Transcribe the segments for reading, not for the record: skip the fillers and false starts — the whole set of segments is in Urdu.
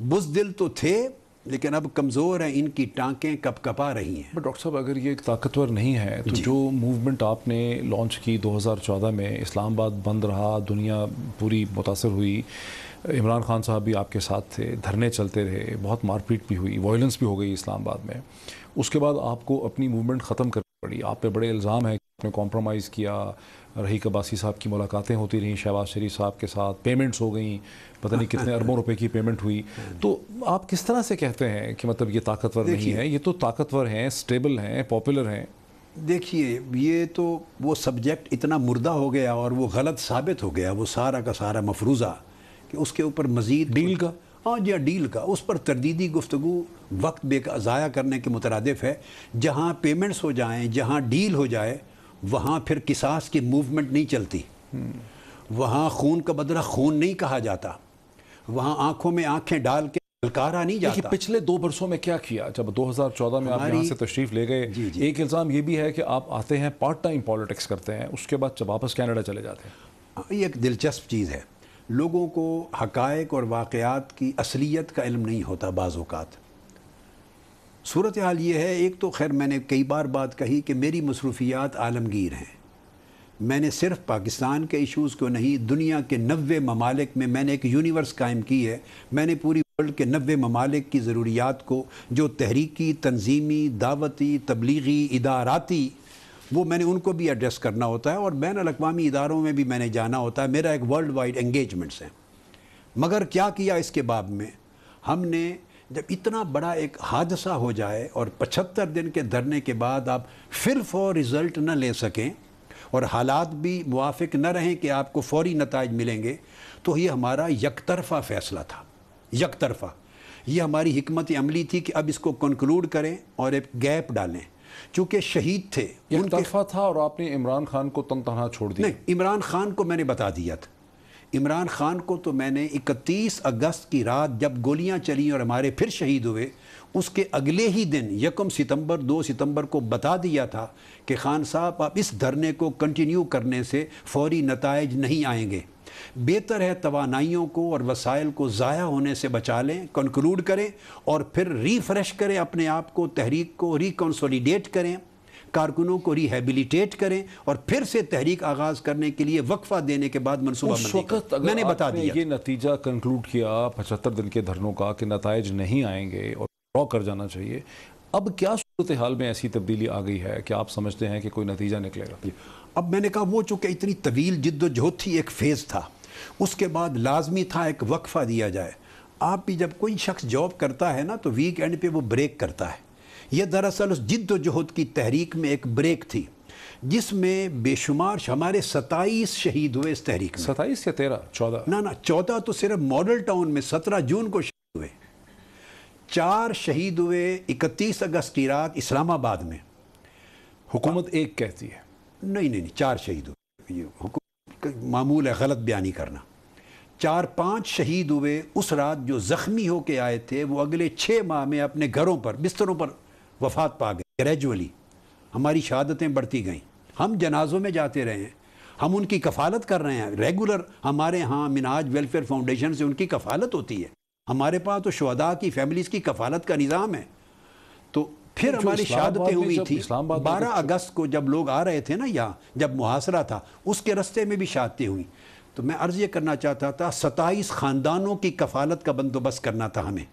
بزدل تو تھے لیکن اب کمزور ہیں، ان کی ٹانکیں کپ کپا رہی ہیں۔ بٹ ڈاکٹر صاحب اگر یہ ایک طاقتور نہیں ہے تو جو موومنٹ آپ نے لانچ کی 2014 میں، اسلام آباد بند رہا، دنیا پوری متاثر ہوئی، عمران خان صاحب بھی آپ کے ساتھ تھے، دھرنے چلتے رہے، بہت مار پیٹ بھی ہوئی، وائلنس بھی ہو گئی اسلام آباد میں، اس کے بعد آپ کو اپنی موومنٹ ختم کرنی پڑی، آپ پہ بڑے الزام ہے کہ آپ نے کمپرومائز کیا، رحیق عباسی صاحب کی ملاقاتیں ہوتی رہیں شہباز شریف صاحب کے ساتھ، پیمنٹس ہو گئیں، پتہ نہیں کتنے اربوں روپے کی پیمنٹ ہوئی، تو آپ کس طرح سے کہتے ہیں کہ مطلب یہ طاقتور نہیں ہے؟ یہ تو طاقتور ہیں، سٹیبل ہیں، پاپولر ہیں۔ دیکھیے یہ تو وہ سبجیکٹ اتنا مردہ ہو گیا اور وہ غلط ثابت ہو گیا، وہ سارا کا سارا مفروضہ، کہ اس کے اوپر مزید ڈیل کا، ہاں جی ڈیل کا، اس پر تردیدی گفتگو وقت ضائع کرنے کے مترادف ہے۔ جہاں پیمنٹس ہو جائیں، جہاں ڈیل ہو جائے، وہاں پھر قصاص کی موومنٹ نہیں چلتی، وہاں خون کا بدلہ خون نہیں کہا جاتا، وہاں آنکھوں میں آنکھیں ڈال کے للکارا نہیں جاتا۔ پچھلے 2 برسوں میں کیا کیا؟ جب 2014 میں آپ یہاں سے تشریف لے گئے، ایک الزام یہ بھی ہے کہ آپ آتے ہیں پارٹ ٹائم پالیٹکس کرتے ہیں، اس کے بعد جب واپس کینیڈا چلے جاتے ہیں۔ یہ ایک دلچسپ چیز ہے، لوگوں کو حقائق اور واقعات کی اصلیت کا علم نہیں ہوتا بعض اوقات۔ صورتحال یہ ہے، ایک تو خیر میں نے کئی بار بات کہی کہ میری مصروفیات عالمگیر ہیں، میں نے صرف پاکستان کے ایشوز کو نہیں، دنیا کے 90 ممالک میں میں نے ایک یونیورس قائم کی ہے، میں نے پوری ورلڈ کے 90 ممالک کی ضروریات کو، جو تحریکی، تنظیمی، دعوتی، تبلیغی، اداراتی، وہ میں نے ان کو بھی ایڈریس کرنا ہوتا ہے، اور بین الاقوامی اداروں میں بھی میں نے جانا ہوتا ہے، میرا ایک ورلڈ وائڈ انگیجمنٹس ہیں۔ مگر کیا کیا اس کے باب میں؟ ہم نے جب اتنا بڑا ایک حادثہ ہو جائے اور 75 دن کے دھرنے کے بعد آپ فل فور رزلٹ نہ لے سکیں اور حالات بھی موافق نہ رہیں کہ آپ کو فوری نتائج ملیں گے، تو یہ ہمارا یک طرفہ فیصلہ تھا، یک طرفہ۔ یہ ہماری حکمت عملی تھی کہ اب اس کو کنکلوڈ کریں اور ایک گیپ ڈالیں، چونکہ شہید تھے۔ یک طرفہ تھا اور آپ نے عمران خان کو تنگ تنہا چھوڑ دیا؟ نہیں، عمران خان کو میں نے بتا دیا تھا، عمران خان کو تو میں نے 31 اگست کی رات جب گولیاں چلیں اور ہمارے پھر شہید ہوئے، اس کے اگلے ہی دن 1 ستمبر 2 ستمبر کو بتا دیا تھا کہ خان صاحب آپ اس دھرنے کو کنٹینیو کرنے سے فوری نتائج نہیں آئیں گے، بہتر ہے توانائیوں کو اور وسائل کو ضائع ہونے سے بچا لیں، کنکلوڈ کریں اور پھر ریفریش کریں اپنے آپ کو، تحریک کو ریکنسولیڈیٹ کریں، کارکنوں کو ریہیبلیٹیٹ کریں اور پھر سے تحریک آغاز کرنے کے لیے وقفہ دینے کے بعد منصوبہ بندی کریں۔ میں نے بتا دیا یہ نتیجہ کنکلوڈ کیا 75 دن کے دھرنوں کا کہ نتائج نہیں آئیں گے اور ڈرا کر جانا چاہیے، اب کیا صورتحال میں ایسی تبدیلی آ گئی ہے کہ آپ سمجھتے ہیں کہ کوئی نتیجہ نکلے گا؟ اب میں نے کہا وہ چونکہ اتنی طویل جد و جہد تھی، ایک فیز تھا، اس کے بعد لازمی تھا ایک وقفہ دیا جائے۔ آپ بھی جب کوئی شخص جاب کرتا ہے نا تو ویک اینڈ پہ وہ بریک کرتا ہے، یہ دراصل اس جد و جہد کی تحریک میں ایک بریک تھی جس میں بے شمار ہمارے 27 شہید ہوئے اس تحریک میں۔ 27 یا 13؟ 14؟ نہ 14 تو صرف ماڈل ٹاؤن میں 17 جون کو شہید ہوئے، 4 شہید ہوئے 31 اگست کی رات اسلام آباد میں۔ حکومت ایک کہتی ہے، نہیں 4 شہید ہوئے، یہ حکومت کا معمول ہے غلط بیانی کرنا۔ 4-5 شہید ہوئے اس رات، جو زخمی ہو کے آئے تھے وہ اگلے 6 ماہ میں اپنے گھروں پر بستروں پر وفات پا گئے۔ گریجولی ہماری شہادتیں بڑھتی گئیں، ہم جنازوں میں جاتے رہے ہیں، ہم ان کی کفالت کر رہے ہیں، ریگولر ہمارے ہاں منہاج ویلفیئر فاؤنڈیشن سے ان کی کفالت ہوتی ہے، ہمارے پاس تو شہداء کی فیملیز کی کفالت کا نظام ہے۔ تو پھر ہماری شہادتیں ہوئی تھی 12 اگست کو جب لوگ آ رہے تھے نا یہاں، جب محاصرہ تھا، اس کے رستے میں بھی شہادتیں ہوئیں۔ تو میں عرض یہ کرنا چاہتا تھا 27 خاندانوں کی کفالت کا بندوبست کرنا تھا ہمیں۔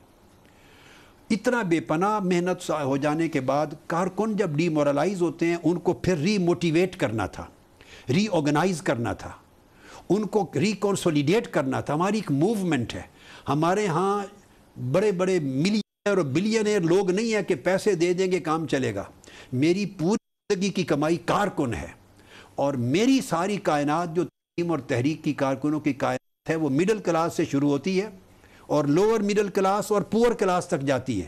اتنا بے پناہ محنت ہو جانے کے بعد کارکن جب ڈی مورلائز ہوتے ہیں ان کو پھر ری موٹیویٹ کرنا تھا، ری آرگنائز کرنا تھا، ان کو ریکنسولیڈیٹ کرنا تھا۔ ہماری ایک موومنٹ ہے، ہمارے ہاں بڑے بڑے ملینئر اور بلینئر لوگ نہیں ہیں کہ پیسے دے دیں گے کام چلے گا۔ میری پوری زندگی کی کمائی کارکن ہے، اور میری ساری کائنات جو تعلیم اور تحریک کی کارکنوں کی کائنات ہے وہ مڈل کلاس سے شروع ہوتی ہے اور لوور مڈل کلاس اور پور کلاس تک جاتی ہے۔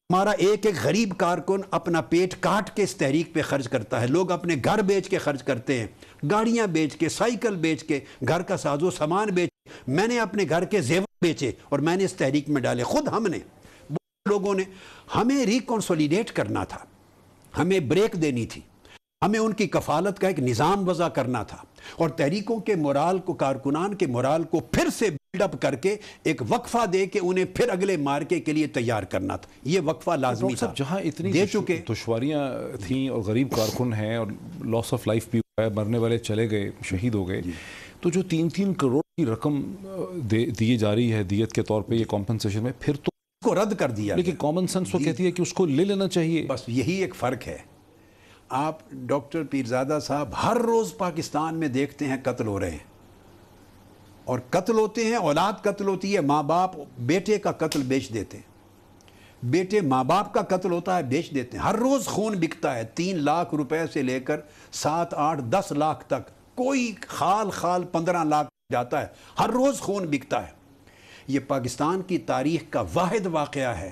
ہمارا ایک غریب کارکن اپنا پیٹ کاٹ کے اس تحریک پہ خرچ کرتا ہے، لوگ اپنے گھر بیچ کے خرچ کرتے ہیں، گاڑیاں بیچ کے، سائیکل بیچ کے، گھر کا ساز و سامان بیچ کے۔ میں نے اپنے گھر کے زیور بیچے اور میں نے اس تحریک میں ڈالے، خود ہم نے، لوگوں نے۔ ہمیں ریکنسولیڈیٹ کرنا تھا، ہمیں بریک دینی تھی، ہمیں ان کی کفالت کا ایک نظام وضع کرنا تھا، اور تحریکوں کے مورال کو، کارکنان کے مورال کو پھر سے اپ کر کے ایک وقفہ دے کے انہیں پھر اگلے مارکے کے لیے تیار کرنا تھا. یہ وقفہ لازمی تھا. جہاں اتنی دے چکے دشواریاں تھیں اور غریب کارکن ہیں اور لاس آف لائف بھی ہوا ہے, مرنے والے چلے گئے, شہید ہو گئے, تو جو 3-3 کروڑ کی رقم دی جا رہی ہے دیت کے طور پہ یہ کمپنسیشن میں, پھر تو کو رد کر دیا. لیکن کامن سینس وہ کہتی ہے کہ اس کو لے لینا چاہیے. بس یہی ایک فرق ہے. آپ ڈاکٹر پیرزادہ صاحب ہر روز پاکستان میں دیکھتے ہیں قتل ہو رہے ہیں, اور قتل ہوتے ہیں, اولاد قتل ہوتی ہے, ماں باپ بیٹے کا قتل بیچ دیتے ہیں, بیٹے ماں باپ کا قتل ہوتا ہے بیچ دیتے ہیں. ہر روز خون بکتا ہے, 3 لاکھ روپے سے لے کر 7, 8, 10 لاکھ تک, کوئی خال 15 لاکھ جاتا ہے. ہر روز خون بکتا ہے. یہ پاکستان کی تاریخ کا واحد واقعہ ہے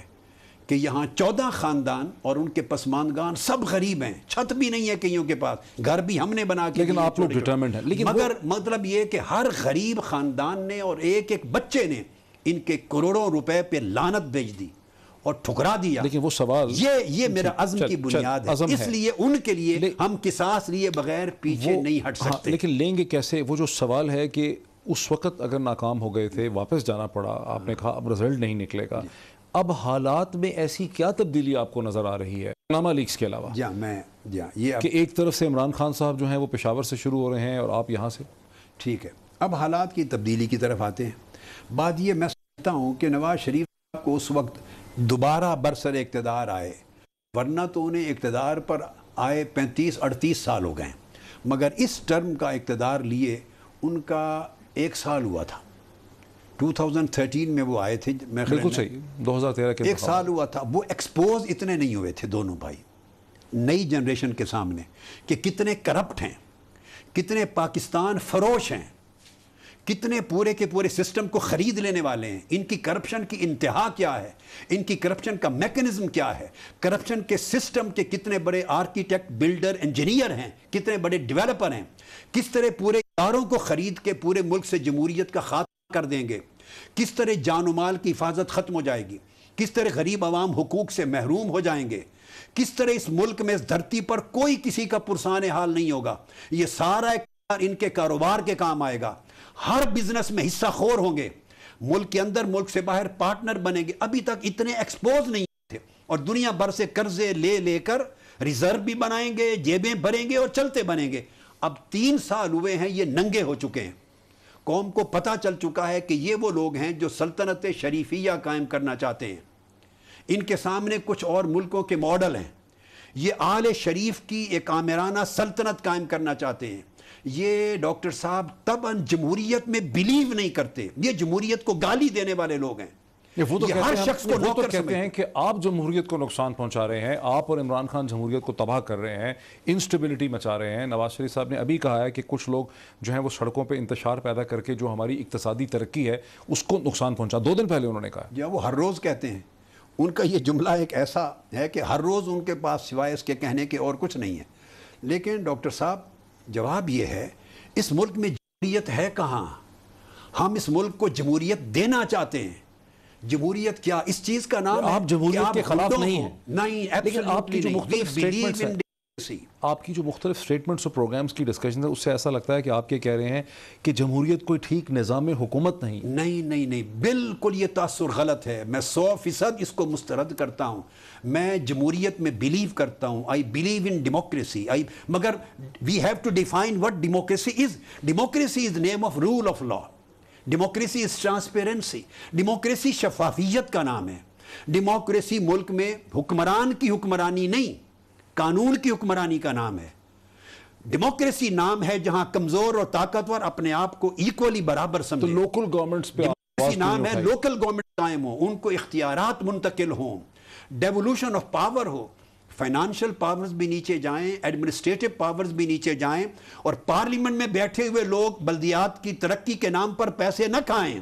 کہ یہاں 14 خاندان اور ان کے پسماندگان سب غریب ہیں, چھت بھی نہیں ہے کئیوں کے پاس, گھر بھی ہم نے بنا کے, لیکن آپ لوگ ڈٹرمنٹ ہیں. لیکن مگر مطلب یہ کہ ہر غریب خاندان نے اور ایک بچے نے ان کے کروڑوں روپے پہ لعنت بھیج دی اور ٹھکرا دیا. لیکن وہ سوال یہ میرا عزم کی بنیاد ہے. اس لیے ان کے لیے ہم قصاص لیے بغیر پیچھے نہیں ہٹ سکتے. لیکن لیں گے کیسے؟ وہ جو سوال ہے کہ اس وقت اگر ناکام ہو گئے تھے, واپس جانا پڑا, آپ نے کہا اب رزلٹ نہیں نکلے گا, اب حالات میں ایسی کیا تبدیلی آپ کو نظر آ رہی ہے نامہ لیکس کے علاوہ؟ یہ کہ ایک طرف سے عمران خان صاحب جو ہیں وہ پشاور سے شروع ہو رہے ہیں اور آپ یہاں سے. ٹھیک ہے, اب حالات کی تبدیلی کی طرف آتے ہیں. بات یہ میں سمجھتا ہوں کہ نواز شریف صاحب کو اس وقت دوبارہ برسر اقتدار آئے, ورنہ تو انہیں اقتدار پر آئے 35-38 سال ہو گئے, مگر اس ٹرم کا اقتدار لیے ان کا 1 سال ہوا تھا. 2013 میں وہ آئے تھے, بالکل صحیح, 2013 کے 1 سال ہوا تھا. وہ ایکسپوز اتنے نہیں ہوئے تھے دونوں بھائی نئی جنریشن کے سامنے کہ کتنے کرپٹ ہیں, کتنے پاکستان فروش ہیں, کتنے پورے کے پورے سسٹم کو خرید لینے والے ہیں. ان کی کرپشن کی انتہا کیا ہے, ان کی کرپشن کا میکنزم کیا ہے, کرپشن کے سسٹم کے کتنے بڑے آرکیٹیکٹ, بلڈر, انجینئر ہیں, کتنے بڑے ڈیولپر ہیں, کس طرح پورے اداروں کو خرید کے پورے ملک سے جمہوریت کا خاتمہ کر دیں گے, کس طرح جان و مال کی حفاظت ختم ہو جائے گی, کس طرح غریب عوام حقوق سے محروم ہو جائیں گے, کس طرح اس ملک میں اس دھرتی پر کوئی کسی کا پرسان حال نہیں ہوگا. یہ سارا ان کے کاروبار کے کام آئے گا. ہر بزنس میں حصہ خور ہوں گے, ملک کے اندر ملک سے باہر پارٹنر بنیں گے. ابھی تک اتنے ایکسپوز نہیں تھے, اور دنیا بھر سے قرضے لے کر ریزرو بھی بنائیں گے, جیبیں بھریں گے اور چلتے بنیں گے. اب 3 سال ہوئے ہیں, یہ ننگے ہو چکے ہیں. قوم کو پتہ چل چکا ہے کہ یہ وہ لوگ ہیں جو سلطنت شریفیہ قائم کرنا چاہتے ہیں. ان کے سامنے کچھ اور ملکوں کے ماڈل ہیں. یہ آل شریف کی ایک آمرانہ سلطنت قائم کرنا چاہتے ہیں. یہ ڈاکٹر صاحب طبعاً جمہوریت میں بلیو نہیں کرتے, یہ جمہوریت کو گالی دینے والے لوگ ہیں. وہ تو ہر شخص کو نوکر کہتے ہیں کہ آپ جمہوریت کو نقصان پہنچا رہے ہیں, آپ اور عمران خان جمہوریت کو تباہ کر رہے ہیں, انسٹیبلٹی مچا رہے ہیں. نواز شریف صاحب نے ابھی کہا ہے کہ کچھ لوگ جو ہیں وہ سڑکوں پہ انتشار پیدا کر کے جو ہماری اقتصادی ترقی ہے اس کو نقصان پہنچا. 2 دن پہلے انہوں نے کہا. وہ ہر روز کہتے ہیں. ان کا یہ جملہ ایک ایسا ہے کہ ہر روز ان کے پاس سوائے اس کے کہنے کے اور کچھ نہیں ہے. لیکن ڈاکٹر صاحب جواب یہ ہے, اس ملک میں جمہوریت ہے کہاں؟ ہم اس ملک کو جمہوریت دینا چاہتے ہیں. جمہوریت کیا اس چیز کا نام ہے؟ آپ جمہوریت کے خلاف نہیں ہیں. نہیں, لیکن آپ کی جو مختلف سٹیٹمنٹس ہیں, آپ کی جو مختلف سٹیٹمنٹس اور پروگرامز کی ڈسکشن ہے, اس سے ایسا لگتا ہے کہ آپ یہ کہہ رہے ہیں کہ جمہوریت کوئی ٹھیک نظام حکومت نہیں. نہیں, بالکل یہ تاثر غلط ہے. میں 100% اس کو مسترد کرتا ہوں. میں جمہوریت میں بلیو کرتا ہوں. I believe in democracy. مگر we have to define what democracy is. Democracy is the name of rule of law. Democracy is transparency. Democracy شفافیت کا نام ہے. ڈیموکریسی ملک میں حکمران کی حکمرانی نہیں, قانون کی حکمرانی کا نام ہے. ڈیموکریسی نام ہے جہاں کمزور اور طاقتور اپنے آپ کو ایکولی برابر سمجھے. تو لوکل گورنمنٹس پہ ڈیموکریسی نام ہے لوکل گورنمنٹ قائم ہو, ان کو اختیارات منتقل ہوں, devolution of power who, financial powers بھی نیچے جائیں, ایڈمنسٹریٹو پاورز بھی نیچے جائیں, اور پارلیمنٹ میں بیٹھے ہوئے لوگ بلدیات کی ترقی کے نام پر پیسے نہ کھائیں.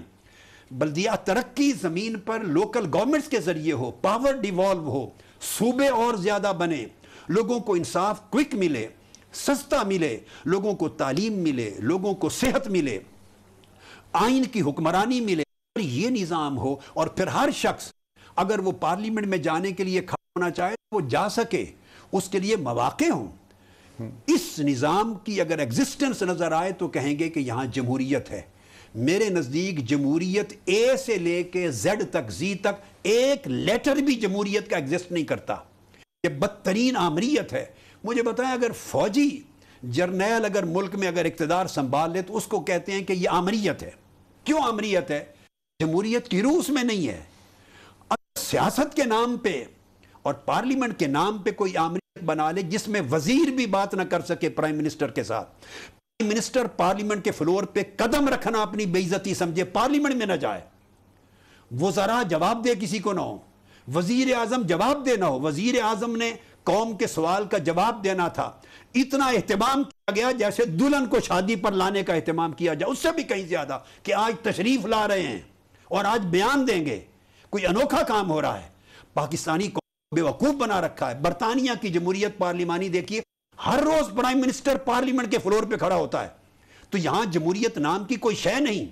بلدیات ترقی زمین پر لوکل گورنمنٹس کے ذریعے ہو, پاور ڈیوالو ہو, صوبے اور زیادہ بنے, لوگوں کو انصاف کوئک ملے, سستا ملے, لوگوں کو تعلیم ملے, لوگوں کو صحت ملے, آئین کی حکمرانی ملے. یہ نظام ہو, اور پھر ہر شخص اگر وہ پارلیمنٹ میں جانے کے لیے کھڑا ہونا چاہے وہ جا سکے, اس کے لیے مواقع ہوں. اس نظام کی اگر ایگزسٹنس نظر آئے تو کہیں گے کہ یہاں جمہوریت ہے. میرے نزدیک جمہوریت اے سے لے کے زیڈ تک زی تک ایک لیٹر بھی جمہوریت کا ایگزسٹ نہیں کرتا. یہ بدترین آمریت ہے. مجھے بتائیں اگر فوجی جرنیل اگر ملک میں اگر اقتدار سنبھال لے تو اس کو کہتے ہیں کہ یہ آمریت ہے. کیوں آمریت ہے؟ جمہوریت کی روح اس میں نہیں ہے. سیاست کے نام پہ اور پارلیمنٹ کے نام پہ کوئی آمریت بنا لے جس میں وزیر بھی بات نہ کر سکے پرائم منسٹر کے ساتھ. پرائم منسٹر پارلیمنٹ کے فلور پہ قدم رکھنا اپنی بے عزتی سمجھے, پارلیمنٹ میں نہ جائے. وزراء جواب دے کسی کو نہ ہو, وزیر اعظم جواب دے نہ ہو. وزیر اعظم نے قوم کے سوال کا جواب دینا تھا. اتنا اہتمام کیا گیا جیسے دلہن کو شادی پر لانے کا اہتمام کیا جائے, اس سے بھی کہیں زیادہ کہ آج تشریف لا رہے ہیں اور آج بیان دیں گے. کوئی انوکھا کام ہو رہا ہے. پاکستانی کو بے وقوف بنا رکھا ہے. برطانیہ کی جمہوریت پارلیمانی دیکھیے, ہر روز پرائم منسٹر پارلیمنٹ کے فلور پہ کھڑا ہوتا ہے. تو یہاں جمہوریت نام کی کوئی شے نہیں.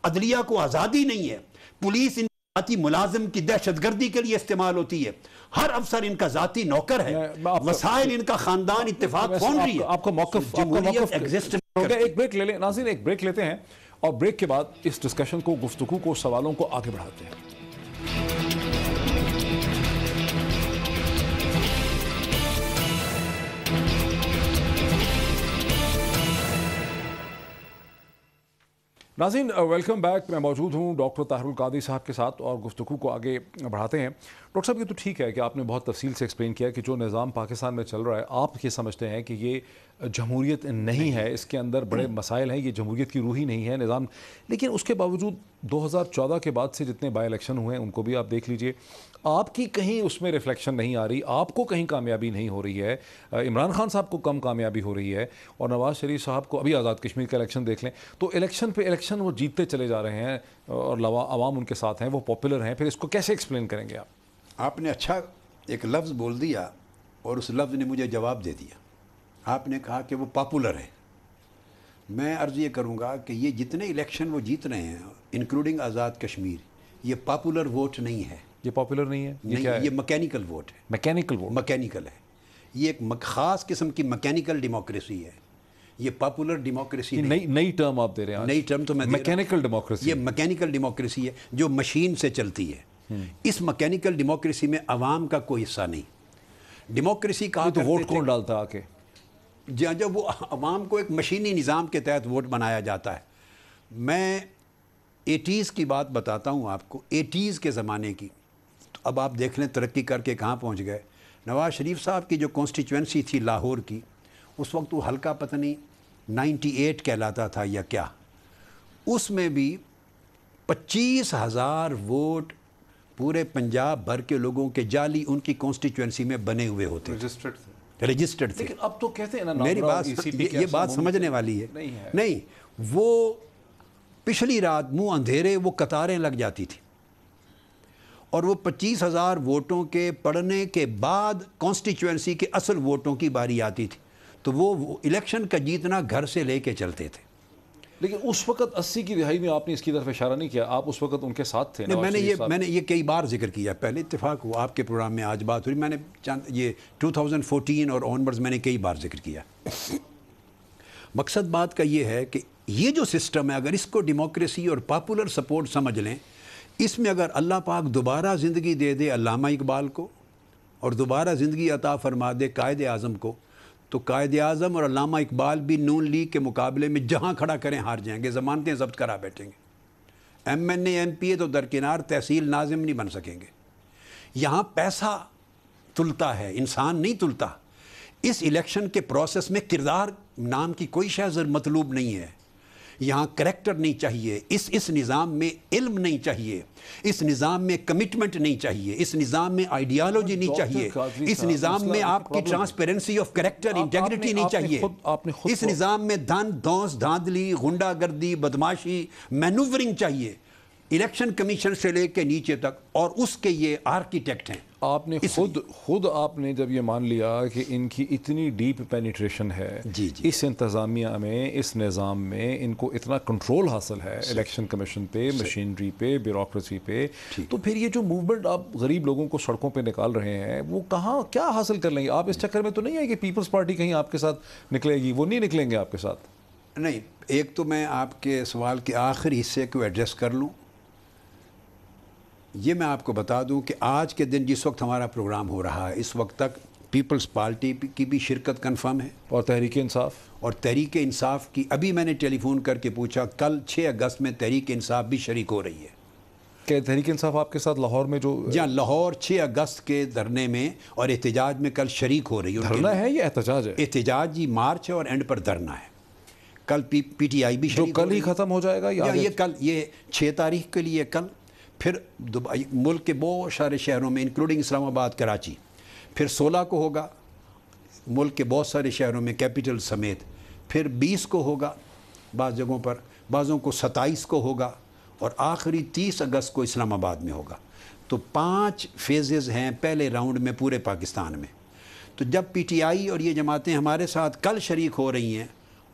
عدلیہ کو آزادی نہیں ہے. پولیس ان ذاتی ملازم کی دہشت گردی کے لیے استعمال ہوتی ہے. ہر افسر ان کا ذاتی نوکر ہے. وسائل ان کا خاندان اتفاق فونڈری ہے. آپ کا موقف ایگزسٹ ہو گیا. ایک بریک لے لیں ناظرین, ایک بریک لیتے ہیں اور بریک کے بعد اس ڈسکشن کو, گفتگو کو, سوالوں کو آگے بڑھاتے ہیں. ناظرین ویلکم بیک. میں موجود ہوں ڈاکٹر طاہر القادری صاحب کے ساتھ اور گفتگو کو آگے بڑھاتے ہیں. ڈاکٹر صاحب یہ تو ٹھیک ہے کہ آپ نے بہت تفصیل سے ایکسپلین کیا کہ جو نظام پاکستان میں چل رہا ہے آپ یہ سمجھتے ہیں کہ یہ جمہوریت نہیں ہے, اس کے اندر بڑے مسائل ہیں, یہ جمہوریت کی روح ہی نہیں ہے نظام. لیکن اس کے باوجود 2014 کے بعد سے جتنے بائی الیکشن ہوئے ہیں ان کو بھی آپ دیکھ لیجئے, آپ کی کہیں اس میں ریفلیکشن نہیں آ رہی, آپ کو کہیں کامیابی نہیں ہو رہی ہے. عمران خان صاحب کو کم کامیابی ہو رہی ہے اور نواز شریف صاحب کو, ابھی آزاد کشمیر کا الیکشن دیکھ لیں تو الیکشن پہ الیکشن وہ جیتتے چلے جا رہے ہیں اور عوام ان کے ساتھ ہیں, وہ پاپولر ہیں. پھر اس کو کیسے ایکسپلین کریں گے آپ؟ آپ نے اچھا ایک لفظ بول دیا اور اس لفظ نے مجھے جواب دے دیا. آپ نے کہا کہ وہ پاپولر ہے. میں عرض یہ کروں گا کہ یہ جتنے الیکشن وہ جیت رہے ہیں انکلوڈنگ آزاد کشمیر, یہ پاپولر ووٹ نہیں ہے. یہ پاپولر نہیں ہے, یہ میکینیکل ووٹ ہے. میکینیکل ووٹ, میکینیکل ہے. یہ ایک خاص قسم کی میکینیکل ڈیموکریسی ہے. یہ پاپولر ڈیموکریسی نئی ٹرم آپ دے رہے ہیں. نئی ٹرم تو میں میکینیکل ڈیموکریسی. یہ میکینیکل ڈیموکریسی ہے جو مشین سے چلتی ہے. اس میکینیکل ڈیموکریسی میں عوام کا کوئی حصہ نہیں. ڈیموکریسی کا تو ووٹ کون ڈالتا آ کے؟ جب وہ عوام کو ایک مشینی نظام کے تحت ووٹ بنایا جاتا ہے. میں 80s کی بات بتاتا ہوں آپ کو, 80s کے زمانے کی. اب آپ دیکھ لیں ترقی کر کے کہاں پہنچ گئے. نواز شریف صاحب کی جو کانسٹیچوئنسی تھی لاہور کی, اس وقت وہ حلقہ پتہ نہیں 98 کہلاتا تھا یا کیا, اس میں بھی 25,000 ووٹ پورے پنجاب بھر کے لوگوں کے جعلی ان کی کانسٹیچوئنسی میں بنے ہوئے ہوتے, رجسٹرڈ تھے. لیکن اب تو کہتے ہیں نا, میری بات یہ بات سمجھنے والی ہے. نہیں, وہ پچھلی رات منہ اندھیرے وہ قطاریں لگ جاتی تھی اور وہ 25,000 ووٹوں کے پڑھنے کے بعد کانسٹیچوئنسی کے اصل ووٹوں کی باری آتی تھی. تو وہ الیکشن کا جیتنا گھر سے لے کے چلتے تھے. لیکن اس وقت 80 کی دہائی میں آپ نے اس کی طرف اشارہ نہیں کیا, آپ اس وقت ان کے ساتھ تھے. میں نے یہ کئی بار ذکر کیا, پہلے اتفاق ہوا آپ کے پروگرام میں آج بات ہوئی, میں نے یہ 2014 اور آنورڈز میں نے کئی بار ذکر کیا. مقصد بات کا یہ ہے کہ یہ جو سسٹم ہے اگر اس کو ڈیموکریسی اور پاپولر سپورٹ سمجھ لیں, اس میں اگر اللہ پاک دوبارہ زندگی دے دے علامہ اقبال کو اور دوبارہ زندگی عطا فرما دے قائد اعظم کو, تو قائد اعظم اور علامہ اقبال بھی نون لیگ کے مقابلے میں جہاں کھڑا کریں ہار جائیں گے, ضمانتیں ضبط کرا بیٹھیں گے. MNA MP تو درکنار تحصیل ناظم نہیں بن سکیں گے. یہاں پیسہ تلتا ہے, انسان نہیں تلتا. اس الیکشن کے پروسیس میں کردار نام کی کوئی شے مطلوب نہیں ہے. یہاں کریکٹر نہیں چاہیے, اس نظام میں علم نہیں چاہیے, اس نظام میں کمٹمنٹ نہیں چاہیے, اس نظام میں آئیڈیالوجی نہیں چاہیے, اس نظام میں آپ کی ٹرانسپیرنسی آف کریکٹر انٹیگریٹی نہیں چاہیے, اس نظام میں دھونس دھاندلی غنڈہ گردی بدماشی مینوورنگ چاہیے. الیکشن کمیشن سے لے کے نیچے تک, اور اس کے یہ آرکیٹیکٹ ہیں. آپ نے خود آپ نے جب یہ مان لیا کہ ان کی اتنی ڈیپ پینیٹریشن ہے اس انتظامیہ میں, اس نظام میں, ان کو اتنا کنٹرول حاصل ہے الیکشن کمیشن پہ, مشینری پہ, بیوروکریسی پہ, تو پھر یہ جو موومنٹ آپ غریب لوگوں کو سڑکوں پہ نکال رہے ہیں وہ کہاں کیا حاصل کر لیں گے؟ آپ اس چکر میں تو نہیں ہے کہ پیپلز پارٹی کہیں آپ کے ساتھ نکلے گی, وہ نہیں نکلیں گے آپ کے ساتھ. نہیں, ایک تو میں آپ کے سوال کے آخری حصے کو ایڈریس کر لوں. یہ میں آپ کو بتا دوں کہ آج کے دن جس وقت ہمارا پروگرام ہو رہا ہے اس وقت تک پیپلز پارٹی کی بھی شرکت کنفرم ہے اور تحریک انصاف اور تحریک انصاف کی ابھی میں نے ٹیلی فون کر کے پوچھا کل 6 اگست میں تحریک انصاف بھی شریک ہو رہی ہے. کہ تحریک انصاف آپ کے ساتھ لاہور میں جو جہاں لاہور 6 اگست کے دھرنے میں اور احتجاج میں کل شریک ہو رہی ہے. دھرنا ہے یا احتجاج ہے؟ احتجاج جی مارچ ہے اور اینڈ پر دھرنا ہے. کل پی ٹی آئی بھی جو شریک کل ہی ختم ہو جائے گا یا یہ کل یہ 6 تاریخ کے لیے کل پھر ملک کے بہت سارے شہروں میں انکلوڈنگ اسلام آباد کراچی پھر 16 کو ہوگا ملک کے بہت سارے شہروں میں کیپٹل سمیت پھر 20 کو ہوگا بعض جگہوں پر بعضوں کو 27 کو ہوگا اور آخری 30 اگست کو اسلام آباد میں ہوگا. تو 5 فیزز ہیں پہلے راؤنڈ میں پورے پاکستان میں. تو جب پی ٹی آئی اور یہ جماعتیں ہمارے ساتھ کل شریک ہو رہی ہیں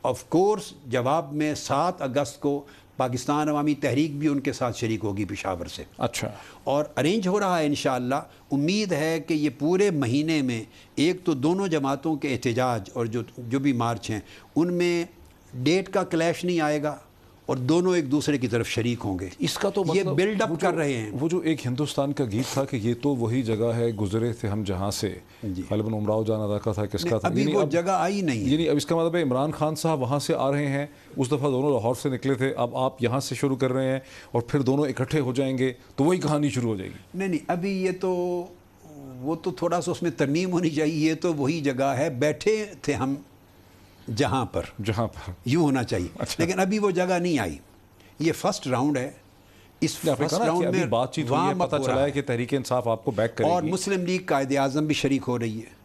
آف کورس جواب میں 7 اگست کو پاکستان عوامی تحریک بھی ان کے ساتھ شریک ہوگی پشاور سے. اچھا. اور ارینج ہو رہا ہے انشاءاللہ. امید ہے کہ یہ پورے مہینے میں ایک تو دونوں جماعتوں کے احتجاج اور جو بھی مارچ ہیں ان میں ڈیٹ کا کلیش نہیں آئے گا اور دونوں ایک دوسرے کی طرف شریک ہوں گے. اس کا تو یہ مطلب بلڈ اپ کر رہے ہیں. وہ جو ایک ہندوستان کا گیت تھا کہ یہ تو وہی جگہ ہے گزرے تھے ہم جہاں سے غالباً امراؤ جان ادا کا تھا کس کا تھا ابھی وہ جگہ آئی نہیں. یعنی اب اس کا مطلب ہے عمران خان صاحب وہاں سے آ رہے ہیں اس دفعہ دونوں لاہور سے نکلے تھے اب آپ یہاں سے شروع کر رہے ہیں اور پھر دونوں اکٹھے ہو جائیں گے تو وہی کہانی شروع ہو جائے گی. نہیں ابھی یہ تو وہ تو تھوڑا سا اس میں ترمیم ہونی چاہیے. یہ تو وہی جگہ ہے بیٹھے تھے ہم جہاں پر یوں ہونا چاہیے. لیکن ابھی وہ جگہ نہیں آئی. یہ فرسٹ راؤنڈ ہے. اس فرسٹ راؤنڈ میں بات چیت ہوئی ہے پتہ چلا ہے کہ تحریک انصاف آپ کو بیک کرے گی اور مسلم لیگ قائد اعظم بھی شریک ہو رہی ہے.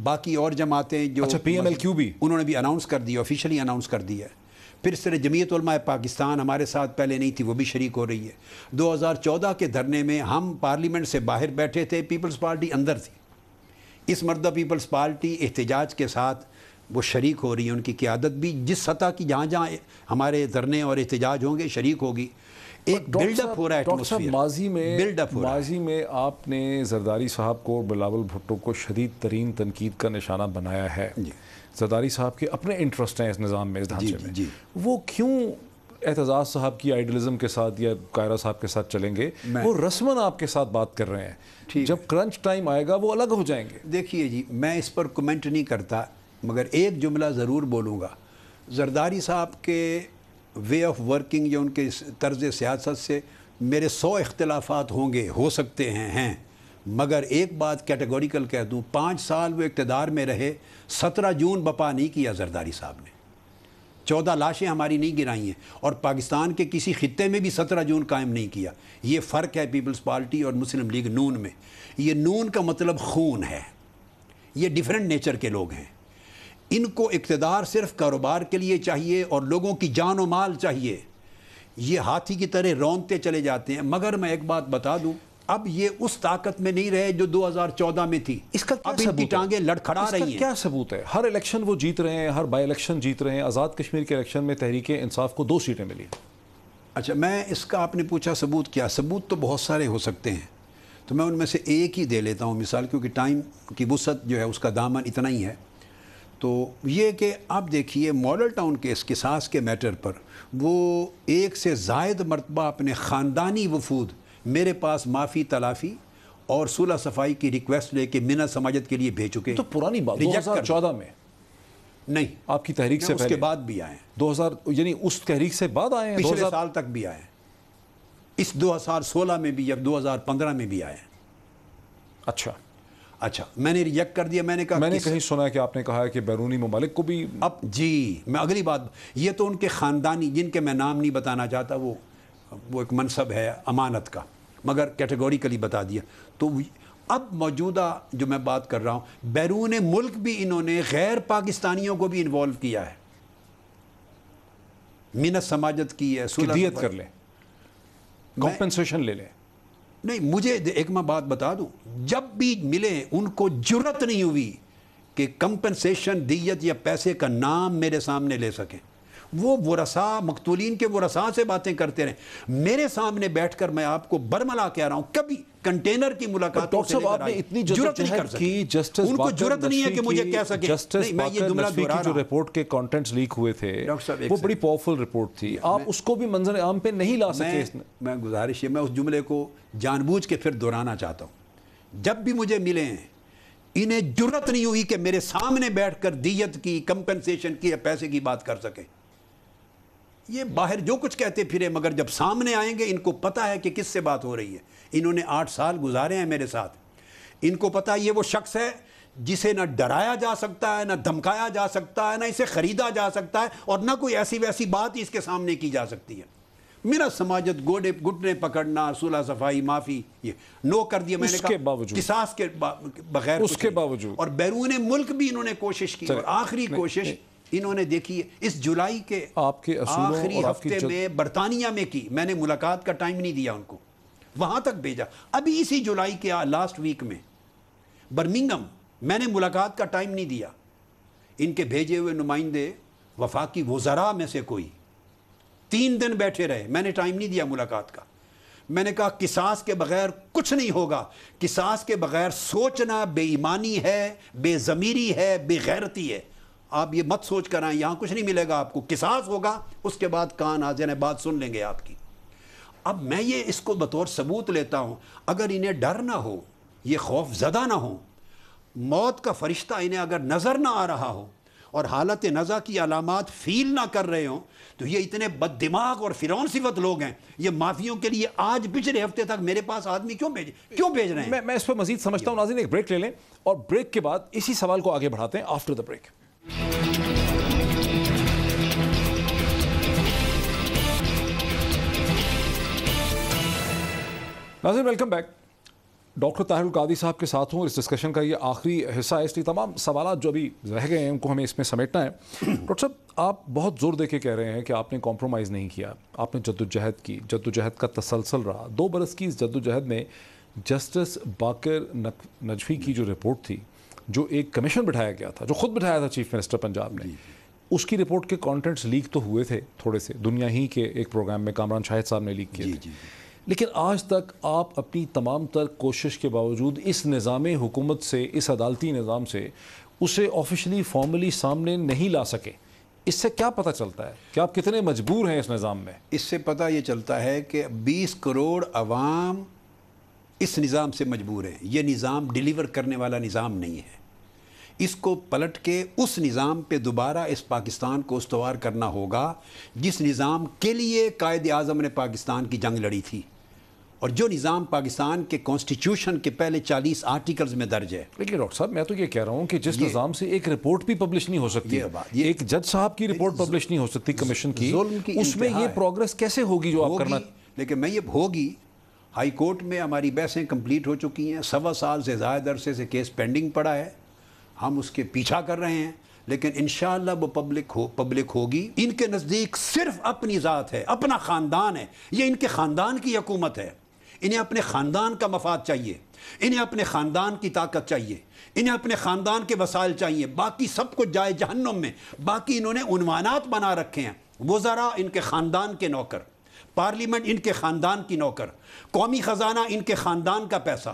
باقی اور جماعتیں جو اچھا پی ایم ایل کیو بھی انہوں نے بھی اناؤنس کر دیا آفیشلی اناؤنس کر دیا ہے. پھر اس طرح جمعیت علماء پاکستان ہمارے ساتھ پہلے نہیں تھی وہ بھی شریک ہو رہی ہے. 2014 کے دھرنے میں ہم پارلیمنٹ سے باہر بیٹھے تھے پیپلز پارٹی اندر تھی. اس مرتبہ پیپلز پارٹی احتجاج کے ساتھ وہ شریک ہو رہی ہے. ان کی قیادت بھی جس سطح کی جہاں جہاں ہمارے دھرنے اور احتجاج ہوں گے شریک ہوگی. ایک بلڈ اپ ہو رہا ہے ایٹماسفیئر. ماضی میں آپ نے زرداری صاحب کو بلاول بھٹو کو شدید ترین تنقید کا نشانہ بنایا ہے. زرداری صاحب کے اپنے انٹرسٹ ہیں اس نظام میں اس ڈھانچے میں. وہ کیوں اعتزاز صاحب کی آئیڈیلزم کے ساتھ یا قاہرہ صاحب کے ساتھ چلیں گے؟ وہ رسماً آپ کے ساتھ بات کر رہے ہیں. جب کرنچ ٹائم آئے گا وہ الگ ہو جائیں گے. دیکھیے جی میں اس پر کمنٹ نہیں کرتا مگر ایک جملہ ضرور بولوں گا. زرداری صاحب کے وے آف ورکنگ یا ان کے طرز سیاست سے میرے 100 اختلافات ہوں گے ہو سکتے ہیں مگر ایک بات کیٹیگوریکل کہہ دوں 5 سال وہ اقتدار میں رہے. 17 جون بپا نہیں کیا زرداری صاحب نے. 14 لاشیں ہماری نہیں گرائی ہیں اور پاکستان کے کسی خطے میں بھی 17 جون قائم نہیں کیا. یہ فرق ہے پیپلز پارٹی اور مسلم لیگ نون میں. یہ نون کا مطلب خون ہے. یہ ڈیفرنٹ نیچر کے لوگ ہیں. ان کو اقتدار صرف کاروبار کے لیے چاہیے اور لوگوں کی جان و مال چاہیے. یہ ہاتھی کی طرح رونتے چلے جاتے ہیں. مگر میں ایک بات بتا دوں اب یہ اس طاقت میں نہیں رہے جو 2014 میں تھی. اس کا اب ان کی ٹانگیں لڑکھڑا رہی ہیں. کیا ثبوت ہے؟ ہر الیکشن وہ جیت رہے ہیں ہر بائی الیکشن جیت رہے ہیں. آزاد کشمیر کے الیکشن میں تحریک انصاف کو 2 سیٹیں ملی. اچھا میں اس کا آپ نے پوچھا ثبوت کیا. ثبوت تو بہت سارے ہو سکتے ہیں تو میں ان میں سے ایک ہی دے لیتا ہوں مثال کیونکہ ٹائم کی وسعت جو ہے اس کا دامن اتنا ہی ہے. تو یہ کہ آپ دیکھیے ماڈل ٹاؤن کے اس قصاص کے میٹر پر وہ 1 سے زائد مرتبہ اپنے خاندانی وفود میرے پاس معافی تلافی اور صلح صفائی کی ریکویسٹ لے کے منت سماجت کے لیے بھیج چکے. تو پرانی بات 2014 میں نہیں آپ کی تحریک سے اس کے بعد بھی آئے ہیں. 2000 یعنی اس تحریک سے بعد آئے ہیں. پچھلے سال تک بھی آئے ہیں. اس 2016 میں بھی یا 2015 میں بھی آئے ہیں. اچھا میں نے ریجیکٹ کر دیا. میں نے کہا میں نے کہیں سنا ہے کہ آپ نے کہا ہے کہ بیرونی ممالک کو بھی اب جی میں اگلی بات یہ تو ان کے خاندانی جن کے میں نام نہیں بتانا چاہتا وہ ایک منصب ہے امانت کا مگر کیٹیگوریکلی بتا دیا. تو اب موجودہ جو میں بات کر رہا ہوں بیرون ملک بھی انہوں نے غیر پاکستانیوں کو بھی انوالو کیا ہے. منت سماجت کی ہے دیت کر لیں کمپنسیشن لے لیں. نہیں مجھے ایک میں بات بتا دوں جب بھی ملے ان کو جرت نہیں ہوئی کہ کمپنسیشن دیت یا پیسے کا نام میرے سامنے لے سکیں. وہ ورثاء مقتولین کے ورثاء سے باتیں کرتے رہے. میرے سامنے بیٹھ کر میں آپ کو برملا کہہ رہا ہوں کبھی کنٹینر کی ملاقاتوں سے آپ نے اتنی جدوجہد کی، جسٹس ان کو جرت نہیں ہے کہ مجھے کہہ سکے جسٹس باقر نجفی کی جو رپورٹ کے کانٹینٹس لیک ہوئے تھے وہ بڑی پاورفل رپورٹ تھی، آپ اس کو بھی منظر عام پہ نہیں لا سکے. میں گزارش ہے، میں اس جملے کو جان بوجھ کے پھر دہرانا چاہتا ہوں. جب بھی مجھے ملے ہیں انہیں جرت نہیں ہوئی کہ میرے سامنے بیٹھ کر دیت کی، کمپنسیشن کی یا پیسے کی بات کر سکے. یہ باہر جو کچھ کہتے پھرے، مگر جب سامنے آئیں گے ان کو پتہ ہے کہ کس سے بات ہو رہی ہے. انہوں نے 8 سال گزارے ہیں میرے ساتھ. ان کو پتہ یہ وہ شخص ہے جسے نہ ڈرایا جا سکتا ہے، نہ دھمکایا جا سکتا ہے، نہ اسے خریدا جا سکتا ہے، اور نہ کوئی ایسی ویسی بات اس کے سامنے کی جا سکتی ہے. میرا سماجت گھٹنے پکڑنا، صلح صفائی، معافی، یہ نو کر دیا میں نے کہا قصاص کے بغیر. اس کے باوجود اور بیرون ملک بھی انہوں نے کوشش کی، اور آخری کوشش انہوں نے دیکھی اس جولائی کے آخری ہفتے میں برطانیہ میں کی. میں نے ملاقات کا ٹائم نہیں دیا ان کو، وہاں تک بھیجا. ابھی اسی جولائی کے لاسٹ ویک میں برمنگھم میں نے ملاقات کا ٹائم نہیں دیا. ان کے بھیجے ہوئے نمائندے وفاقی وزراء میں سے کوئی 3 دن بیٹھے رہے. میں نے ٹائم نہیں دیا ملاقات کا. میں نے کہا قصاص کے بغیر کچھ نہیں ہوگا. قصاص کے بغیر سوچنا بے ایمانی ہے، بے ضمیری ہے، بے غیرتی ہے. آپ یہ مت سوچ کر آئیں یہاں کچھ نہیں ملے گا آپ کو. قصاص ہوگا، اس کے بعد کان حاضر ہیں، بات سن لیں گے آپ کی. اب میں یہ اس کو بطور ثبوت لیتا ہوں. اگر انہیں ڈر نہ ہو، یہ خوف زدہ نہ ہو، موت کا فرشتہ انہیں اگر نظر نہ آ رہا ہو اور حالت نزع کی علامات فیل نہ کر رہے ہوں، تو یہ اتنے بد دماغ اور فرعون صفت لوگ ہیں. یہ مافیوں کے لیے آج پچھلے ہفتے تک میرے پاس آدمی کیوں بھیج رہے ہیں؟ میں اس پہ مزید سمجھتا ہوں. ناظرین ایک بریک لے لیں اور بریک کے بعد اسی سوال کو آگے بڑھاتے ہیں آفٹر دا بریک. ناظرین welcome back. Doctor Tahir ul-Qadri sahib کے ساتھ ہوں. اس ڈسکشن کا یہ آخری حصہ ہے، اس لیے تمام سوالات جو ابھی رہ گئے ہیں ان کو ہمیں اس میں سمیٹنا ہے. ڈاکٹر صاحب آپ بہت زور دے کے کہہ رہے ہیں کہ آپ نے کمپرومائز نہیں کیا، آپ نے جدوجہد کی، جدوجہد کا تسلسل رہا. 2 برس کی اس جدوجہد میں جسٹس باقر نجفی کی جو رپورٹ تھی، جو ایک کمیشن بٹھایا گیا تھا، جو خود بٹھایا تھا چیف منسٹر پنجاب نے، اس کی رپورٹ کے کانٹینٹس لیک تو ہوئے تھے تھوڑے سے، دنیا ہی کے ایک پروگرام میں کامران شاہد صاحب نے لیک کیے تھے. لیکن آج تک آپ اپنی تمام تر کوشش کے باوجود اس نظام حکومت سے، اس عدالتی نظام سے اسے آفیشلی فارملی سامنے نہیں لا سکے. اس سے کیا پتہ چلتا ہے کہ آپ کتنے مجبور ہیں اس نظام میں؟ اس سے پتہ یہ چلتا ہے کہ 20 کروڑ عوام اس نظام سے مجبور ہیں. یہ نظام ڈیلیور کرنے والا نظام نہیں ہے. اس کو پلٹ کے اس نظام پہ دوبارہ اس پاکستان کو استوار کرنا ہوگا جس نظام کے لیے قائد اعظم نے پاکستان کی جنگ لڑی تھی، اور جو نظام پاکستان کے کانسٹیٹیوشن کے پہلے 40 آرٹیکلز میں درج ہے. لیکن ڈاکٹر صاحب میں تو یہ کہہ رہا ہوں کہ جس نظام سے ایک رپورٹ بھی پبلش نہیں ہو سکتی، ایک جج صاحب کی رپورٹ پبلش نہیں ہو سکتی کمیشن کی، اس میں یہ پروگرس کیسے ہوگی جو آپ کرنا؟ لیکن میں یہ ہوگی. ہائی کورٹ میں ہماری بحثیں کمپلیٹ ہو چکی ہیں، 1.25 سال سے زائد عرصے سے کیس پینڈنگ پڑا ہے، ہم اس کے پیچھا کر رہے ہیں، لیکن انشاءاللہ وہ پبلک ہوگی. ان کے نزدیک صرف اپنی ذات ہے، اپنا خاندان ہے. یہ ان کے خاندان کی حکومت ہے. انہیں اپنے خاندان کا مفاد چاہیے، انہیں اپنے خاندان کی طاقت چاہیے، انہیں اپنے خاندان کے وسائل چاہیے. باقی سب کچھ جائے جہنم میں. باقی انہوں نے عنوانات بنا رکھے ہیں. وزراء ان کے خاندان کے نوکر، پارلیمنٹ ان کے خاندان کی نوکر، قومی خزانہ ان کے خاندان کا پیسہ،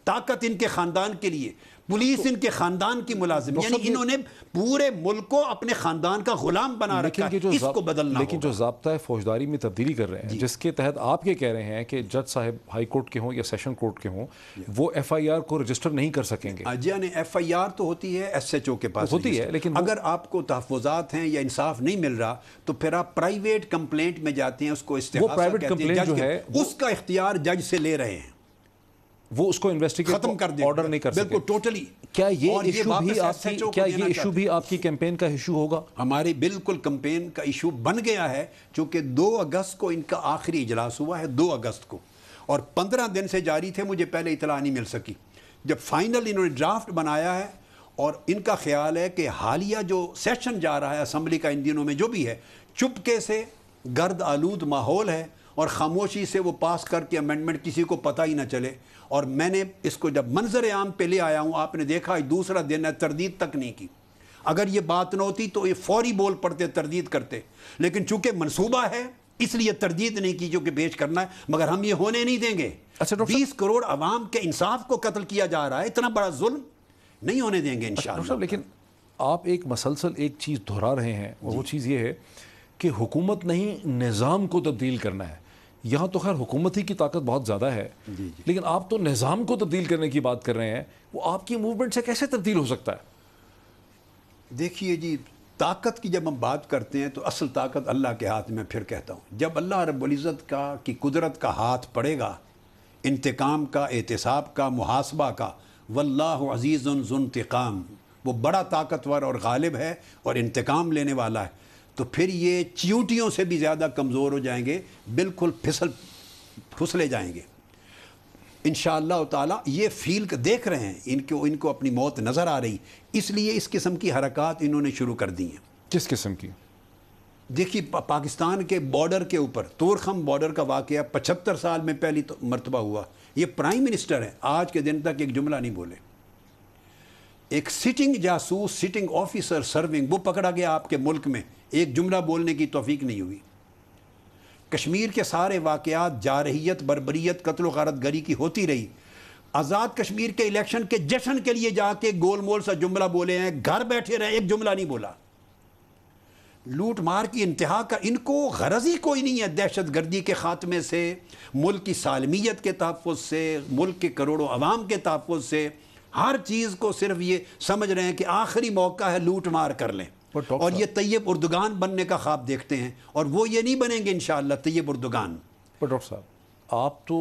طاقت ان کے خاندان کے لیے، پولیس ان کے خاندان کی ملازم. یعنی انہوں نے پورے ملک کو اپنے خاندان کا غلام بنا رکھا ہے. اس کو بدلنا ہوگا. لیکن جو ضابطہ فوجداری میں تبدیلی کر رہے ہیں، جس کے تحت آپ یہ کہہ رہے ہیں کہ جج صاحب ہائی کورٹ کے ہوں یا سیشن کورٹ کے ہوں، وہ ایف آئی آر کو رجسٹر نہیں کر سکیں گے. جی نہیں، ایف آئی آر تو ہوتی ہے ایس ایچ او کے پاس ہوتی ہے، لیکن اگر آپ کو تحفظات ہیں یا انصاف نہیں مل رہا تو پھر آپ پرائیویٹ کمپلینٹ میں جاتے ہیں. اس کو استغاثہ کہتے ہیں. جو ہے اس کا اختیار جج سے لے رہے ہیں. وہ اس کو انویسٹیگیٹ ختم کر دیں، آرڈر نہیں کر سکتے. بالکل ٹوٹلی. کیا یہ ایشو بھی آپ کی کیمپین کا ایشو ہوگا؟ ہماری بالکل کیمپین کا ایشو بن گیا ہے، چونکہ 2 اگست کو ان کا آخری اجلاس ہوا ہے، 2 اگست کو، اور 15 دن سے جاری تھے. مجھے پہلے اطلاع نہیں مل سکی. جب فائنل انہوں نے ڈرافٹ بنایا ہے، اور ان کا خیال ہے کہ حالیہ جو سیشن جا رہا ہے اسمبلی کا ان دنوں میں جو بھی ہے، چپکے سے گرد آلود ماحول ہے، اور خاموشی سے وہ پاس کر کے امینڈمنٹ کسی کو پتہ ہی نہ چلے. اور میں نے اس کو جب منظر عام پہ لے آیا ہوں، آپ نے دیکھا دوسرا دن ہے، تردید تک نہیں کی. اگر یہ بات نہ ہوتی تو یہ فوری بول پڑتے، تردید کرتے. لیکن چونکہ منصوبہ ہے اس لیے تردید نہیں کی جو کہ پیش کرنا ہے، مگر ہم یہ ہونے نہیں دیں گے۔ اچھا ڈاکٹر 20 کروڑ عوام کے انصاف کو قتل کیا جا رہا ہے، اتنا بڑا ظلم نہیں ہونے دیں گے انشاءاللہ۔ لیکن آپ ایک مسلسل ایک چیز دہرا رہے ہیں، اور وہ چیز یہ ہے کہ حکومت نہیں نظام کو تبدیل کرنا ہے۔ یہاں تو خیر حکومت ہی کی طاقت بہت زیادہ ہے، لیکن آپ تو نظام کو تبدیل کرنے کی بات کر رہے ہیں، وہ آپ کی موومنٹ سے کیسے تبدیل ہو سکتا ہے؟ دیکھیے جی، طاقت کی جب ہم بات کرتے ہیں تو اصل طاقت اللہ کے ہاتھ میں، پھر کہتا ہوں جب اللہ رب العزت کی قدرت کا ہاتھ پڑے گا، انتقام کا، احتساب کا، محاسبہ کا، واللہ عزیز ذو انتقام، وہ بڑا طاقتور اور غالب ہے اور انتقام لینے والا ہے، تو پھر یہ چیونٹیوں سے بھی زیادہ کمزور ہو جائیں گے، بالکل پھسلے جائیں گے انشاءاللہ تعالیٰ۔ یہ فیل دیکھ رہے ہیں، ان کو اپنی موت نظر آ رہی، اس لیے اس قسم کی حرکات انہوں نے شروع کر دی ہیں۔ کس قسم کی؟ دیکھیے پاکستان کے بارڈر کے اوپر طورخم بارڈر کا واقعہ 75 سال میں پہلی مرتبہ ہوا۔ یہ پرائم منسٹر ہے، آج کے دن تک ایک جملہ نہیں بولے۔ ایک سٹنگ جاسوس، سٹنگ آفیسر سرونگ، وہ پکڑا گیا آپ کے ملک میں، ایک جملہ بولنے کی توفیق نہیں ہوئی۔ کشمیر کے سارے واقعات، جارحیت، بربریت، قتل و غارت گری کی ہوتی رہی۔ آزاد کشمیر کے الیکشن کے جشن کے لیے جا کے گول مول سا جملہ بولے ہیں، گھر بیٹھے رہے، ایک جملہ نہیں بولا۔ لوٹ مار کی انتہا کا ان کو غرض ہی کوئی نہیں ہے، دہشت گردی کے خاتمے سے، ملک کی سالمیت کے تحفظ سے، ملک کے کروڑوں عوام کے تحفظ سے، ہر چیز کو صرف یہ سمجھ رہے ہیں کہ آخری موقع ہے لوٹ مار کر لیں، اور یہ طیب اردگان بننے کا خواب دیکھتے ہیں، اور وہ یہ نہیں بنیں گے انشاءاللہ طیب اردگان۔ پر ڈاکٹر صاحب آپ تو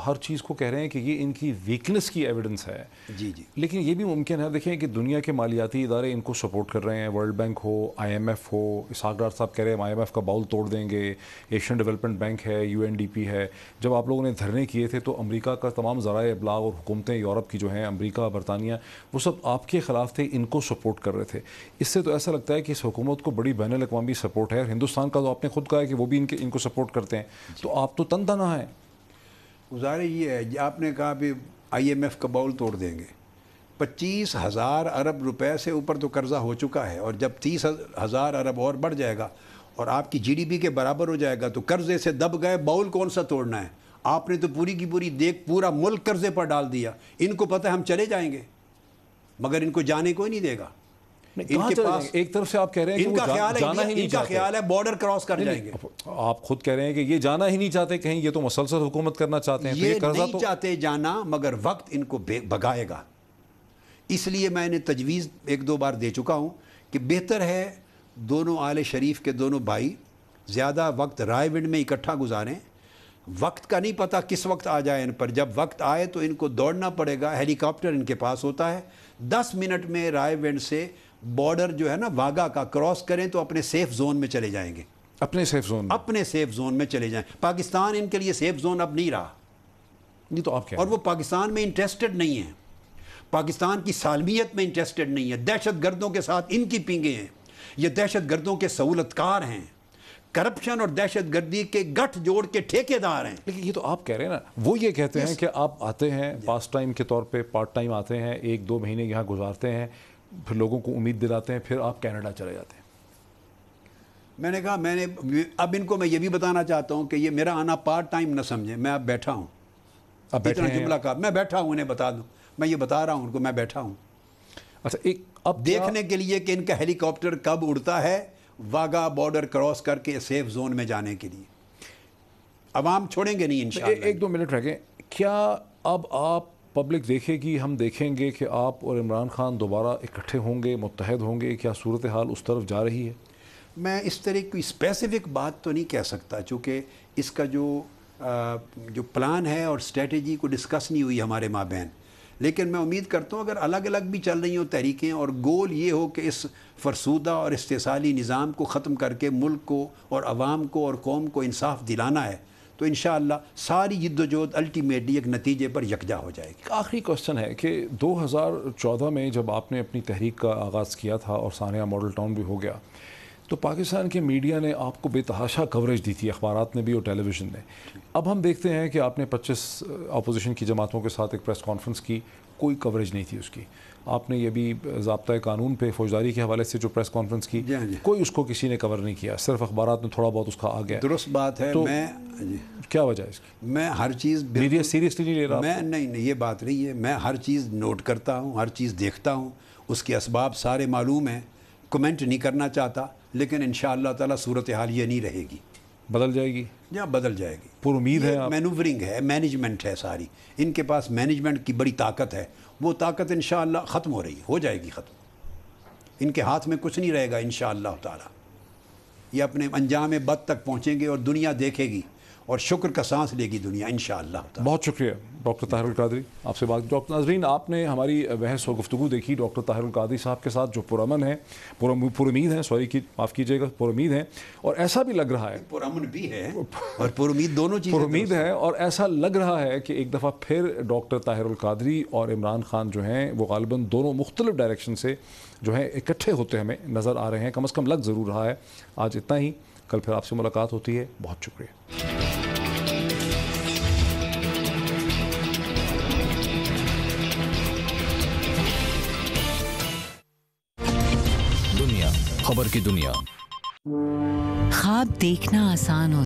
ہر چیز کو کہہ رہے ہیں کہ یہ ان کی ویکنس کی ایویڈنس ہے، جی جی، لیکن یہ بھی ممکن ہے دیکھیں کہ دنیا کے مالیاتی ادارے ان کو سپورٹ کر رہے ہیں، ورلڈ بینک ہو، آئی ایم ایف ہو، اسحاق ڈار صاحب کہہ رہے ہیں ہم آئی ایم ایف کا باؤل توڑ دیں گے، ایشین ڈیولپمنٹ بینک ہے، یو این ڈی پی ہے۔ جب آپ لوگوں نے دھرنے کیے تھے تو امریکہ کا تمام ذرائع ابلاغ اور حکومتیں یورپ کی جو ہیں، امریکہ، برطانیہ، وہ سب آپ کے خلاف تھے، ان کو سپورٹ کر رہے تھے۔ اس سے تو ایسا لگتا ہے کہ اس حکومت کو بڑی بین الاقوامی سپورٹ ہے، اور ہندوستان کا تو آپ نے خود کہا ہے کہ وہ بھی ان کو سپورٹ کرتے ہیں، تو آپ تو تن تنہا ہیں۔ گزارے یہ ہے، آپ نے کہا بھی آئی ایم ایف کا باؤل توڑ دیں گے، 25,000 ارب روپے سے اوپر تو قرضہ ہو چکا ہے، اور جب 30,000 ارب اور بڑھ جائے گا اور آپ کی جی ڈی پی کے برابر ہو جائے گا تو قرضے سے دب گئے، باؤل کون سا توڑنا ہے؟ آپ نے تو پوری کی پوری پورا ملک قرضے پر ڈال دیا۔ ان کو پتہ ہے ہم چلے جائیں گے، مگر ان کو جانے کوئی نہیں دے گا۔ ان کے پاس ایک طرف سے آپ کہہ رہے ہیں کہ وہ جانا ہی نہیں چاہتے، خیال ہے بارڈر کراس کر جائیں گے۔ آپ خود کہہ رہے ہیں کہ یہ جانا ہی نہیں چاہتے کہیں، یہ تو مسلسل حکومت کرنا چاہتے ہیں، یہ نہیں چاہتے جانا، مگر وقت ان کو بھگائے گا۔ اس لیے میں نے تجویز 1-2 بار دے چکا ہوں کہ بہتر ہے دونوں آل شریف کے دونوں بھائی زیادہ وقت رائے ونڈ میں اکٹھا گزاریں۔ وقت کا نہیں پتہ کس وقت آ جائے ان پر، جب وقت آئے تو ان کو دوڑنا پڑے گا، ہیلی کاپٹر ان کے پاس ہوتا ہے، 10 منٹ میں رائے ونڈ سے بارڈر جو ہے نا واگا کا کراس کریں تو اپنے سیف زون میں چلے جائیں گے۔ اپنے سیف زون میں؟ اپنے سیف زون میں چلے جائیں۔ پاکستان ان کے لیے سیف زون اب نہیں رہا، یہ تو آپ کہہ رہے اور ہیں، وہ پاکستان میں انٹرسٹڈ نہیں ہیں، پاکستان کی سالمیت میں انٹرسٹڈ نہیں ہے۔ دہشت گردوں کے ساتھ ان کی پینگیں ہیں، یہ دہشت گردوں کے سہولت کار ہیں، کرپشن اور دہشت گردی کے گٹھ جوڑ کے ٹھیکے دار ہیں۔ لیکن یہ تو آپ کہہ رہے ہیں نا، وہ یہ کہتے ہیں کہ آپ آتے ہیں پاس ٹائم کے طور پہ، پارٹ ٹائم آتے ہیں، 1-2 مہینے یہاں گزارتے ہیں، پھر لوگوں کو امید دلاتے ہیں، پھر آپ کینیڈا چلے جاتے ہیں۔ میں نے کہا اب ان کو میں یہ بھی بتانا چاہتا ہوں کہ یہ میرا آنا پارٹ ٹائم نہ سمجھیں، میں اب بیٹھا ہوں۔ اب بیٹھے ہیں؟ جملہ کہا میں بیٹھا ہوں، انہیں بتا دوں، میں یہ بتا رہا ہوں ان کو میں بیٹھا ہوں، اچھا ایک اب دیکھنے کے لیے کہ ان کا ہیلی کاپٹر کب اڑتا ہے واگا بارڈر کراس کر کے سیف زون میں جانے کے لیے۔ عوام چھوڑیں گے نہیں انشاءاللہ۔ 1-2 منٹ رہ گئے، کیا اب آپ پبلک دیکھے گی، ہم دیکھیں گے کہ آپ اور عمران خان دوبارہ اکٹھے ہوں گے، متحد ہوں گے؟ کیا صورتحال اس طرف جا رہی ہے؟ میں اس طرح کوئی اسپیسیفک بات تو نہیں کہہ سکتا، چونکہ اس کا جو پلان ہے اور اسٹریٹجی کو ڈسکس نہیں ہوئی ہمارے مابین، لیکن میں امید کرتا ہوں اگر الگ الگ بھی چل رہی ہوں تحریکیں، اور گول یہ ہو کہ اس فرسودہ اور استحصالی نظام کو ختم کر کے ملک کو اور عوام کو اور قوم کو انصاف دلانا ہے، تو انشاءاللہ ساری جد و جہد الٹیمیٹلی ایک نتیجے پر یکجا ہو جائے گی۔ آخری کوشچن ہے کہ 2014 میں جب آپ نے اپنی تحریک کا آغاز کیا تھا اور سانحہ ماڈل ٹاؤن بھی ہو گیا، تو پاکستان کے میڈیا نے آپ کو بے تحاشا کوریج دی تھی، اخبارات نے بھی اور ٹیلی ویژن نے۔ اب ہم دیکھتے ہیں کہ آپ نے 25 اپوزیشن کی جماعتوں کے ساتھ ایک پریس کانفرنس کی، کوئی کوریج نہیں تھی اس کی۔ آپ نے یہ بھی ضابطۂ قانون پہ فوجداری کے حوالے سے جو پریس کانفرنس کی، جی ہاں جی، کوئی اس کو کسی نے کور نہیں کیا، صرف اخبارات میں تھوڑا بہت اس کا آ گیا. درست بات ہے. تو میں کیا وجہ ہے اس کی؟ میں ہر چیز میڈیا سیریسلی نہیں لے رہا؟ میں نہیں یہ بات نہیں ہے. میں ہر چیز نوٹ کرتا ہوں، ہر چیز دیکھتا ہوں، اس کے اسباب سارے معلوم ہیں. کمنٹ نہیں کرنا چاہتا، لیکن انشاءاللہ تعالیٰ صورتحال یہ نہیں رہے گی، بدل جائے گی، یا بدل جائے گی. پر امید ہے. مینوورنگ ہے، مینجمنٹ ہے ساری. ان کے پاس مینجمنٹ کی بڑی طاقت ہے. وہ طاقت انشاءاللہ ختم ہو رہی ہے، ہو جائے گی ختم. ان کے ہاتھ میں کچھ نہیں رہے گا انشاءاللہ تعالیٰ. یہ اپنے انجام بد تک پہنچیں گے اور دنیا دیکھے گی اور شکر کا سانس لے گی دنیا انشاءاللہ تعالیٰ. بہت شکریہ ڈاکٹر طاہر القادری، آپ سے بات. ڈاکٹر ناظرین، آپ نے ہماری بحث و گفتگو دیکھی ڈاکٹر طاہر القادری صاحب کے ساتھ، جو پرامن ہیں، پر امید ہیں، معاف کیجیے گا، پر امید ہیں. اور ایسا بھی لگ رہا ہے، پرامن بھی ہے اور پر امید، دونوں چیزیں پر امید ہے، اور ایسا لگ رہا ہے کہ ایک دفعہ پھر ڈاکٹر طاہر القادری اور عمران خان جو ہیں وہ غالباً دونوں مختلف ڈائریکشن سے جو ہیں اکٹھے ہوتے ہمیں نظر آ رہے ہیں. کم از کم لگ ضرور رہا ہے. آج اتنا ہی، کل پھر آپ سے ملاقات ہوتی ہے. بہت شکریہ. خبر کی دنیا. خواب دیکھنا آسان